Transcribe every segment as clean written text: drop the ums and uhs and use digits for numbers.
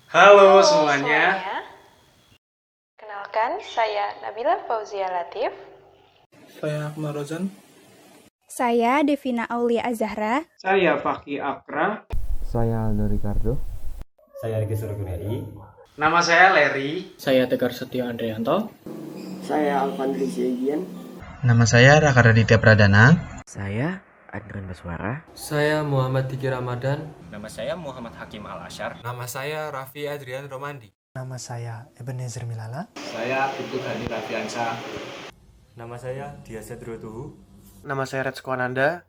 Halo Halo semuanya. Kenalkan, saya Nabila Fauzia Latif. Saya Akmal Rozan. Saya Devina Aulia Azahra. Saya Fakih Akra. Saya Aldo Ricardo. Saya Riki Surgunadi. Nama saya Leri. Saya Tegar Setio Andrianto. Saya Alfandri Siegian. Nama saya Raka Raditya Pradana. Saya Adrian Baswara. Saya Muhammad Diki Ramadan. Nama saya Muhammad Hakim Al-Asyar. Nama saya Raffi Adrian Romandi. Nama saya Ebenezer Milala. Saya Ibtu Gani Rafiansa. Nama saya Diaset Rutuhu. Nama saya Retsko Ananda.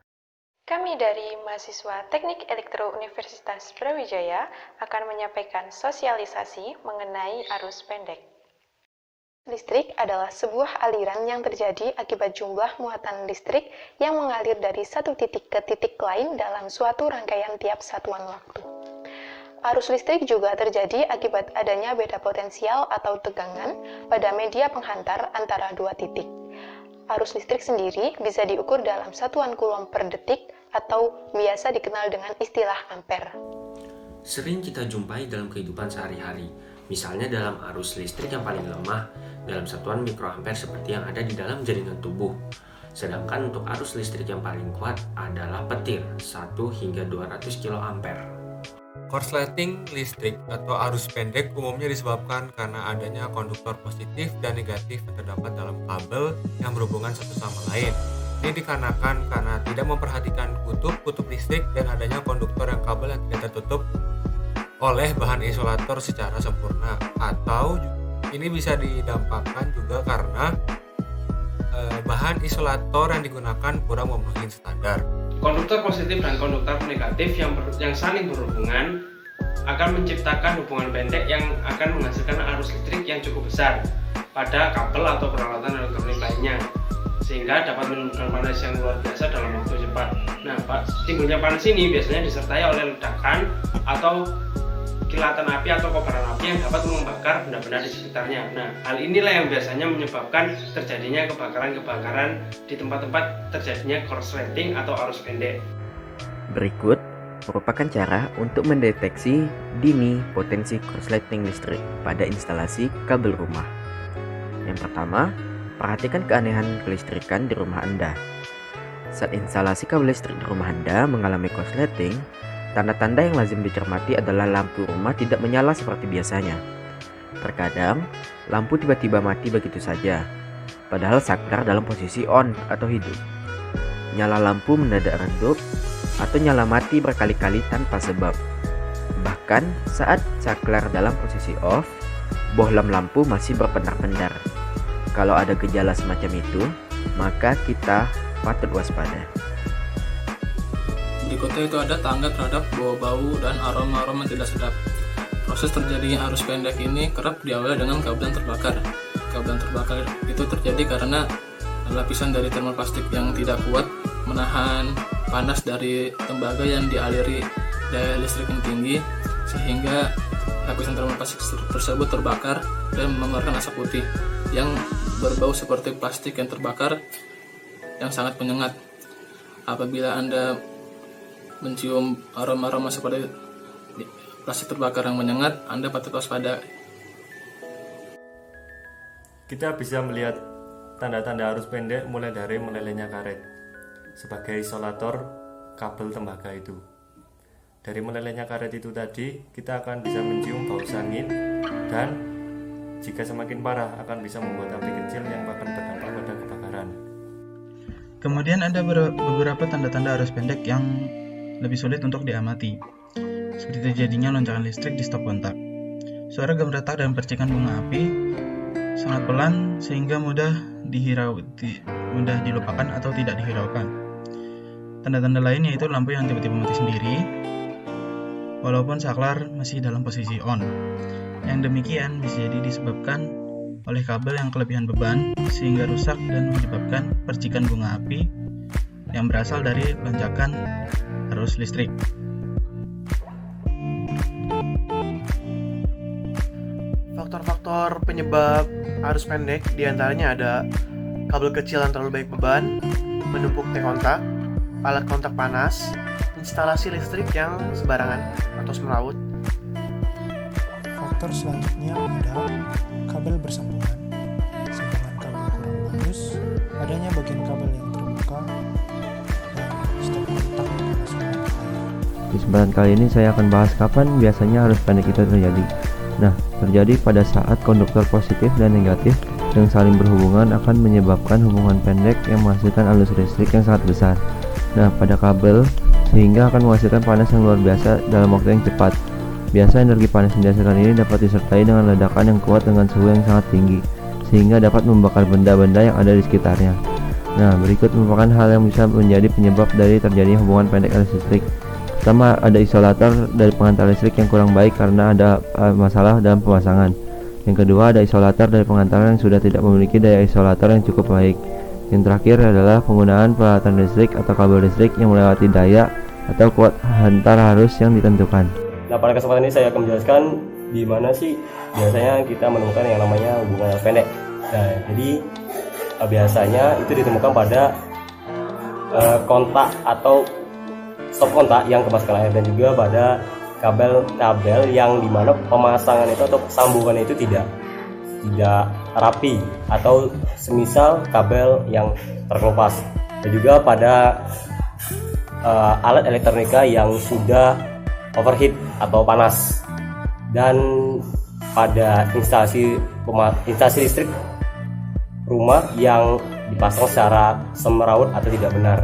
Kami dari mahasiswa Teknik Elektro Universitas Brawijaya akan menyampaikan sosialisasi mengenai arus pendek. Listrik adalah sebuah aliran yang terjadi akibat jumlah muatan listrik yang mengalir dari satu titik ke titik lain dalam suatu rangkaian tiap satuan waktu. Arus listrik juga terjadi akibat adanya beda potensial atau tegangan pada media penghantar antara dua titik. Arus listrik sendiri bisa diukur dalam satuan kulom per detik atau biasa dikenal dengan istilah ampere. Sering kita jumpai dalam kehidupan sehari-hari, misalnya dalam arus listrik yang paling lemah dalam satuan mikroampere seperti yang ada di dalam jaringan tubuh. Sedangkan untuk arus listrik yang paling kuat adalah petir 1 hingga 200 kA. Korsleting listrik atau arus pendek umumnya disebabkan karena adanya konduktor positif dan negatif yang terdapat dalam kabel yang berhubungan satu sama lain. Ini dikarenakan karena tidak memperhatikan kutub listrik dan adanya konduktor yang kabel yang tidak tertutup oleh bahan isolator secara sempurna, atau ini bisa didampakkan juga karena bahan isolator yang digunakan kurang memenuhi standar. Konduktor positif dan konduktor negatif yang saling berhubungan akan menciptakan hubungan pendek yang akan menghasilkan arus listrik yang cukup besar pada kabel atau peralatan elektronik lainnya, sehingga dapat menimbulkan panas yang luar biasa dalam waktu cepat. Nah, timbulnya panas ini biasanya disertai oleh ledakan atau kilatan api atau kobaran api yang dapat membakar benda-benda di sekitarnya. Nah, hal inilah yang biasanya menyebabkan terjadinya kebakaran-kebakaran di tempat-tempat terjadinya korsleting atau arus pendek. Berikut merupakan cara untuk mendeteksi dini potensi korsleting listrik pada instalasi kabel rumah. Yang pertama, perhatikan keanehan kelistrikan di rumah Anda. Saat instalasi kabel listrik di rumah Anda mengalami korsleting, tanda-tanda yang lazim dicermati adalah lampu rumah tidak menyala seperti biasanya. Terkadang, lampu tiba-tiba mati begitu saja, padahal saklar dalam posisi on atau hidup. Nyala lampu mendadak redup atau nyala mati berkali-kali tanpa sebab. Bahkan saat saklar dalam posisi off, bohlam lampu masih berpendar-pendar. Kalau ada gejala semacam itu, maka kita patut waspada. Berikutnya itu ada tanda terhadap bau-bau dan aroma-aroma yang tidak sedap. Proses terjadinya arus pendek ini kerap diawali dengan kabel yang terbakar. Kabel yang terbakar itu terjadi karena lapisan dari termoplastik yang tidak kuat menahan panas dari tembaga yang dialiri daya listrik yang tinggi, sehingga lapisan termoplastik tersebut terbakar dan mengeluarkan asap putih yang berbau seperti plastik yang terbakar yang sangat menyengat. Apabila Anda mencium aroma-aroma seperti plastik terbakar yang menyengat, Anda patut waspada. Kita bisa melihat tanda-tanda arus pendek mulai dari melelehnya karet sebagai isolator kabel tembaga itu. Dari melelehnya karet itu tadi, kita akan bisa mencium bau sangit, dan jika semakin parah akan bisa membuat api kecil yang akan berdampak pada kebakaran. Kemudian ada beberapa tanda-tanda arus pendek yang lebih sulit untuk diamati, seperti terjadinya lonjakan listrik di stop kontak. Suara gemeretak dan percikan bunga api sangat pelan sehingga mudah dilupakan atau tidak dihiraukan. Tanda-tanda lain yaitu lampu yang tiba-tiba mati sendiri, walaupun saklar masih dalam posisi on. Yang demikian bisa jadi disebabkan oleh kabel yang kelebihan beban sehingga rusak dan menyebabkan percikan bunga api yang berasal dari lonjakan arus listrik. Faktor-faktor penyebab arus pendek diantaranya ada kabel kecil yang terlalu banyak beban, menumpuk T-kontak, alat kontak panas, instalasi listrik yang sembarangan atau semrawut, Faktor selanjutnya ada kabel bersambungan. Sambungan kabel kurang bagus, adanya bagian kabel yang terbuka, dan stop kontak kemasukan air. Di kesempatan kali ini saya akan bahas kapan biasanya arus pendek itu terjadi. Nah, terjadi pada saat konduktor positif dan negatif yang saling berhubungan akan menyebabkan hubungan pendek yang menghasilkan arus listrik yang sangat besar. Nah, pada kabel sehingga akan menghasilkan panas yang luar biasa dalam waktu yang cepat. Biasa energi panas yang dihasilkan ini dapat disertai dengan ledakan yang kuat dengan suhu yang sangat tinggi, sehingga dapat membakar benda-benda yang ada di sekitarnya. Nah, berikut merupakan hal yang bisa menjadi penyebab dari terjadinya hubungan pendek arus listrik. Pertama, ada isolator dari pengantar listrik yang kurang baik karena ada masalah dalam pemasangan. Yang kedua, ada isolator dari pengantar yang sudah tidak memiliki daya isolator yang cukup baik. Yang terakhir adalah penggunaan peralatan listrik atau kabel listrik yang melewati daya atau kuat hantar arus yang ditentukan. Nah, pada kesempatan ini saya akan menjelaskan di mana sih biasanya kita menemukan yang namanya hubungan arus pendek. Nah, jadi biasanya itu ditemukan pada kontak atau stop kontak yang kemasukan air, dan juga pada kabel-kabel yang dimana pemasangan itu atau sambungan itu tidak rapi, atau semisal kabel yang terkelupas, dan juga pada alat elektronika yang sudah overheat atau panas, dan pada instalasi listrik rumah yang dipasang secara semeraut atau tidak benar.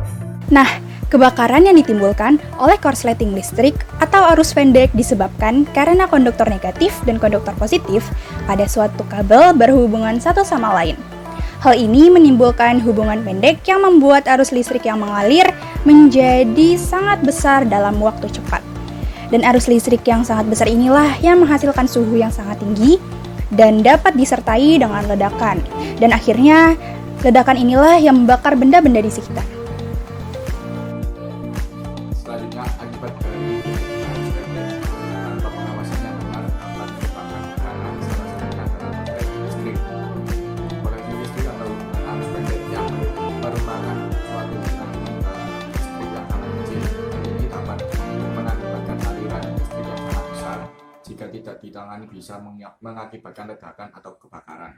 Nah, kebakaran yang ditimbulkan oleh korsleting listrik atau arus pendek disebabkan karena konduktor negatif dan konduktor positif pada suatu kabel berhubungan satu sama lain. Hal ini menimbulkan hubungan pendek yang membuat arus listrik yang mengalir menjadi sangat besar dalam waktu cepat. Dan arus listrik yang sangat besar inilah yang menghasilkan suhu yang sangat tinggi dan dapat disertai dengan ledakan. Dan akhirnya, ledakan inilah yang membakar benda-benda di sekitar. Selanjutnya, akibat dari arus pendek tanpa pengawasan yang benar dapat menyebabkan karena salah satunya adalah korsleting listrik. Korsleting listrik atau arus pendek yang merupakan suatu dinamika listrik yang sangat kecil. Ini dapat mengakibatkan aliran listrik yang sangat besar. Jika tidak ditangani bisa mengakibatkan ledakan atau kebakaran.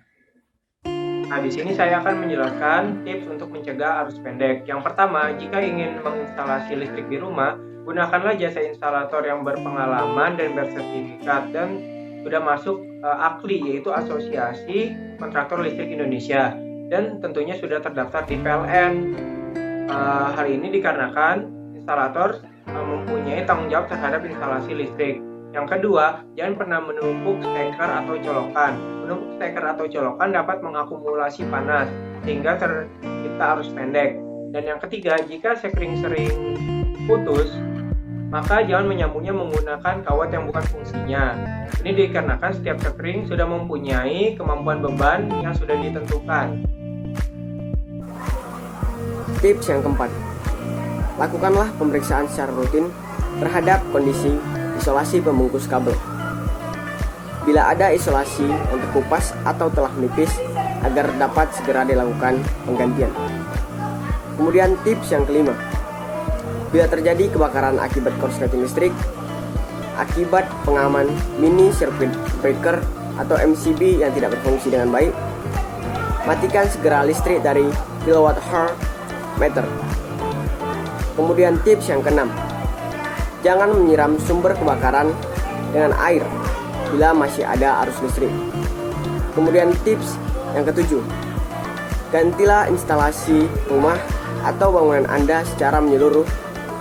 Nah, di sini saya akan menjelaskan tips untuk mencegah arus pendek. Yang pertama, jika ingin menginstalasi listrik di rumah, gunakanlah jasa instalator yang berpengalaman dan bersertifikat dan sudah masuk AKLI, yaitu Asosiasi Kontraktor Listrik Indonesia, dan tentunya sudah terdaftar di PLN. Hal ini dikarenakan instalator mempunyai tanggung jawab terhadap instalasi listrik. Yang kedua, jangan pernah menumpuk steker atau colokan. Menumpuk steker atau colokan dapat mengakumulasi panas sehingga tercipta arus pendek. Dan yang ketiga, jika sekring sering putus, maka jangan menyambungnya menggunakan kawat yang bukan fungsinya. Ini dikarenakan setiap sekring sudah mempunyai kemampuan beban yang sudah ditentukan. Tips yang keempat, lakukanlah pemeriksaan secara rutin terhadap kondisi isolasi pembungkus kabel. Bila ada isolasi yang terkupas atau telah menipis, agar dapat segera dilakukan penggantian. Kemudian tips yang kelima, bila terjadi kebakaran akibat korsleting listrik, akibat pengaman mini circuit breaker atau MCB yang tidak berfungsi dengan baik, matikan segera listrik dari kilowatt hour meter. Kemudian tips yang keenam, jangan menyiram sumber kebakaran dengan air bila masih ada arus listrik. Kemudian tips yang ketujuh, gantilah instalasi rumah atau bangunan Anda secara menyeluruh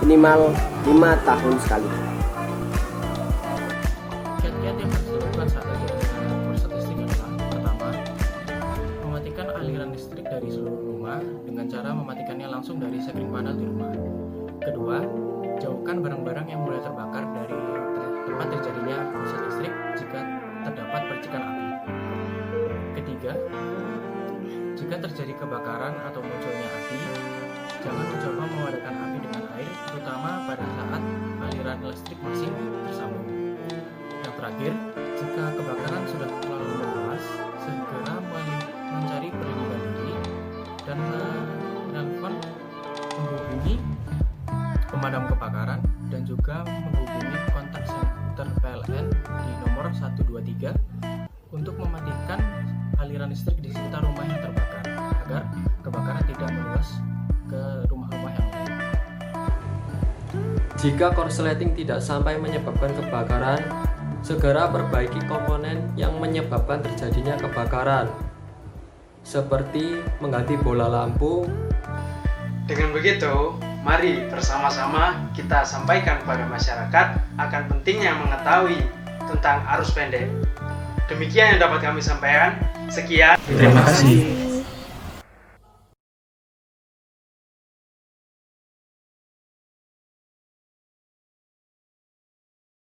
minimal 5 tahun sekali. Kiat-kiat yang harus dilakukan saat terjadi korsleting listrik adalah: pertama, mematikan aliran listrik dari seluruh rumah dengan cara mematikannya langsung dari sekring panel di rumah. Kedua, jauhkan barang-barang yang mulai terbakar dari tempat terjadinya korslet listrik jika terdapat percikan api. Ketiga, jika terjadi kebakaran atau munculnya api, jangan mencoba memadamkan api dengan air, terutama pada saat aliran listrik masih tersambung. Yang terakhir, jika kebakaran sudah terlalu meluas, segera mencari perlindungan diri dan menghubungi pemadam kebakaran dan juga menghubungi kontak center PLN di nomor 123. 123 untuk mematikan aliran listrik di sekitar rumah yang terbakar agar kebakaran tidak meluas ke rumah-rumah yang lain. Jika korsleting tidak sampai menyebabkan kebakaran, segera perbaiki komponen yang menyebabkan terjadinya kebakaran, seperti mengganti bola lampu. Dengan begitu, mari bersama-sama kita sampaikan kepada masyarakat akan pentingnya mengetahui tentang arus pendek. Demikian yang dapat kami sampaikan. Sekian. Terima kasih.